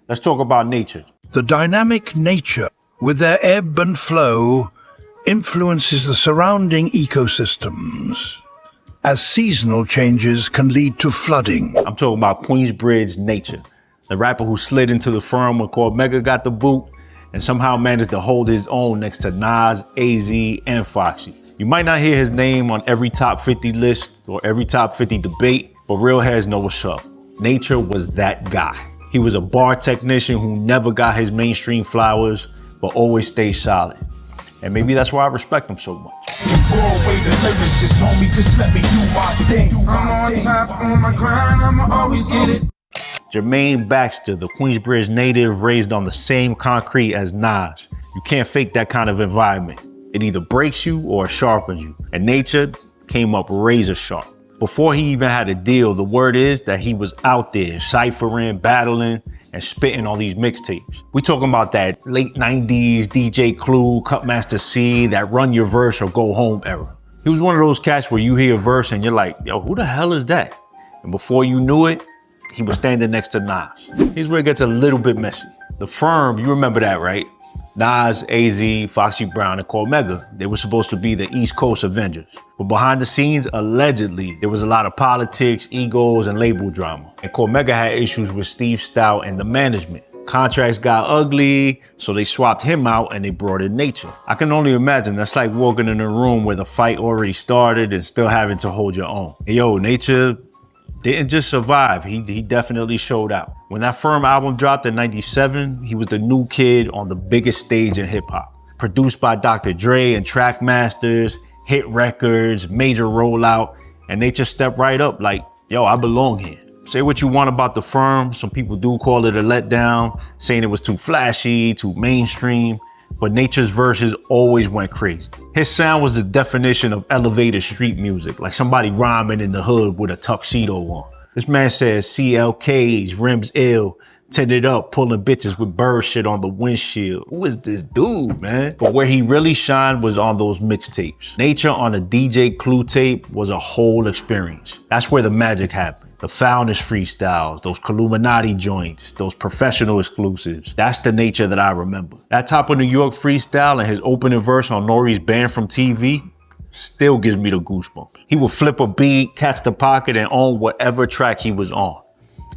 Let's talk about nature. The dynamic nature, with their ebb and flow, influences the surrounding ecosystems, as seasonal changes can lead to flooding. I'm talking about Queensbridge Nature, the rapper who slid into the firm when Cormega got the boot and somehow managed to hold his own next to Nas, AZ, and Foxy. You might not hear his name on every top 50 list or every top 50 debate, but real heads know what's up. Nature was that guy. He was a bar technician who never got his mainstream flowers, but always stayed solid. And maybe that's why I respect him so much. Jermaine Baxter, the Queensbridge native raised on the same concrete as Nas. You can't fake that kind of environment. It either breaks you or sharpens you. And Nature came up razor sharp. Before he even had a deal, the word is that he was out there ciphering, battling, and spitting on these mixtapes. We talking about that late 90s DJ Clue, Cutmaster C, that run your verse or go home era. He was one of those cats where you hear a verse and you're like, yo, who the hell is that? And before you knew it, he was standing next to Nas. Here's where it gets a little bit messy. The firm, you remember that, right? Nas, AZ, Foxy Brown, and Cormega. They were supposed to be the East Coast Avengers. But behind the scenes, allegedly, there was a lot of politics, egos, and label drama. And Cormega had issues with Steve Stout and the management. Contracts got ugly, so they swapped him out and they brought in Nature. I can only imagine that's like walking in a room where the fight already started and still having to hold your own. Hey, yo, Nature didn't just survive, he definitely showed out. When that Firm album dropped in '97, he was the new kid on the biggest stage in hip hop. Produced by Dr. Dre and Trackmasters, hit records, major rollout, and Nature stepped right up like, yo, I belong here. Say what you want about the Firm, some people do call it a letdown, saying it was too flashy, too mainstream, but Nature's verses always went crazy. His sound was the definition of elevated street music, like somebody rhyming in the hood with a tuxedo on. This man says CLKs, rims ill, tinted up, pulling bitches with bird shit on the windshield. Who is this dude, man? But where he really shined was on those mixtapes. Nature on a DJ Clue tape was a whole experience. That's where the magic happened. The Founders freestyles, those Illuminati joints, those professional exclusives. That's the Nature that I remember. That Top of New York freestyle and his opening verse on Nori's Banned from TV still gives me the goosebumps. He would flip a beat, catch the pocket, and own whatever track he was on.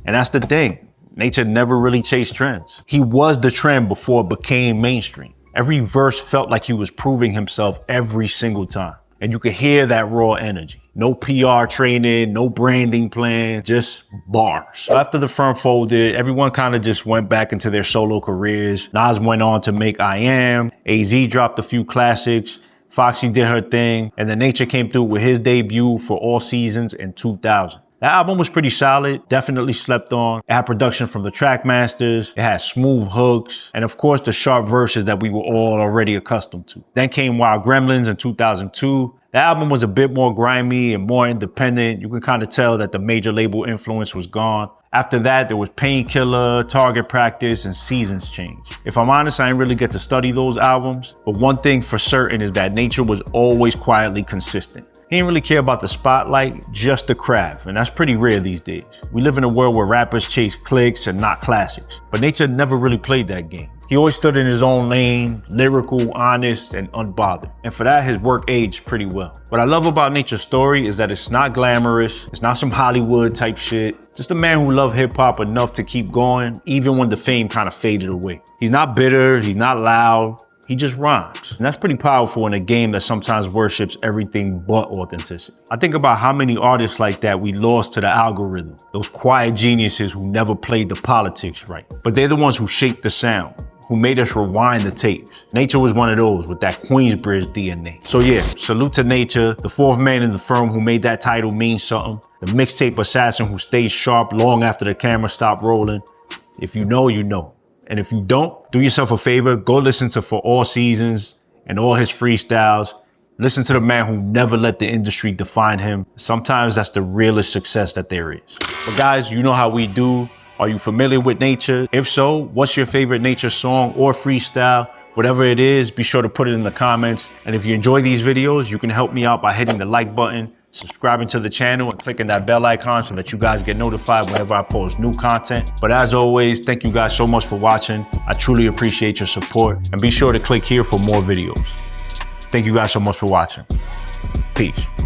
And that's the thing. Nature never really chased trends. He was the trend before it became mainstream. Every verse felt like he was proving himself every single time. And you could hear that raw energy. No PR training, no branding plan, just bars. So after the firm folded, everyone kind of just went back into their solo careers. Nas went on to make I Am, AZ dropped a few classics, Foxy did her thing, and then Nature came through with his debut for All Seasons in 2000. That album was pretty solid, definitely slept on. It had production from the Trackmasters, it had smooth hooks, and of course the sharp verses that we were all already accustomed to. Then came Wild Gremlinz in 2002. The album was a bit more grimy and more independent. You can kind of tell that the major label influence was gone. After that, there was Painkiller, Target Practice, and Seasons Change. If I'm honest, I didn't really get to study those albums, but one thing for certain is that Nature was always quietly consistent. He didn't really care about the spotlight, just the craft, and that's pretty rare these days. We live in a world where rappers chase clicks and not classics, but Nature never really played that game. He always stood in his own lane, lyrical, honest, and unbothered. And for that, his work aged pretty well. What I love about Nature's story is that it's not glamorous, it's not some Hollywood type shit. Just a man who loved hip hop enough to keep going, even when the fame kind of faded away. He's not bitter, he's not loud, he just rhymes. And that's pretty powerful in a game that sometimes worships everything but authenticity. I think about how many artists like that we lost to the algorithm. Those quiet geniuses who never played the politics right. But they're the ones who shaped the sound, who made us rewind the tapes. Nature was one of those with that Queensbridge DNA. So yeah, salute to Nature, the fourth man in the firm who made that title mean something, the mixtape assassin who stayed sharp long after the camera stopped rolling. If you know, you know. And if you don't, do yourself a favor, go listen to For All Seasons and all his freestyles. Listen to the man who never let the industry define him. Sometimes that's the realest success that there is. But guys, you know how we do. Are you familiar with Nature? If so, what's your favorite Nature song or freestyle? Whatever it is, be sure to put it in the comments. And if you enjoy these videos, you can help me out by hitting the like button, subscribing to the channel and clicking that bell icon so that you guys get notified whenever I post new content. But as always, thank you guys so much for watching. I truly appreciate your support, and be sure to click here for more videos. Thank you guys so much for watching. Peace.